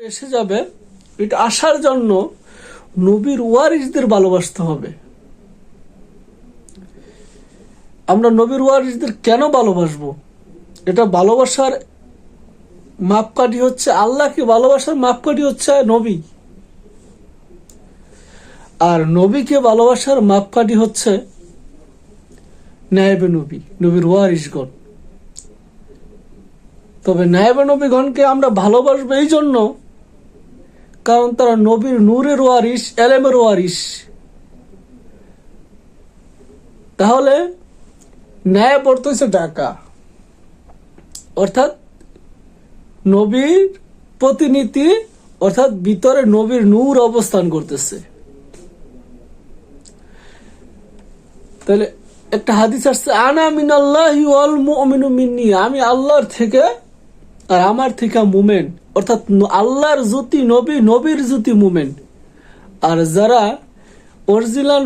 এসে যাবে, এটা আসার জন্য নবীর ওয়ারিসদের ভালোবাসতে হবে। আমরা নবীর ওয়ারিসদের কেন ভালোবাসবো? এটা ভালোবাসার মাপকাঠি হচ্ছে, আল্লাহকে ভালোবাসার মাপকাঠি হচ্ছে নবী, আর নবীকে ভালোবাসার মাপকাঠি হচ্ছে নায়েবে নবী, নবীর ওয়ারিসগণ। তবে নায়েবে নবীগণকে আমরা ভালোবাসবো এই জন্য কারণ তারা নবীর নূরের ওয়ারিস, এলেমের ওয়ারিস। তাহলে ন্যায় পড়তেছে ঢাকা, অর্থাৎ নবীর প্রতিনিধি, অর্থাৎ ভিতরে নবীর নূর অবস্থান করতেছে। তাহলে একটা হাদিস আসছে, আনা মিনাল্লাহি ওয়াল মুমিনু মিন্নি, আমি আল্লাহর থেকে আর আমার থেকে মুমেন, অর্থাৎ আল্লাহর জ্যোতি নবী, নবীর জ্যোতি মুমেন। আর যারা অরিজিনাল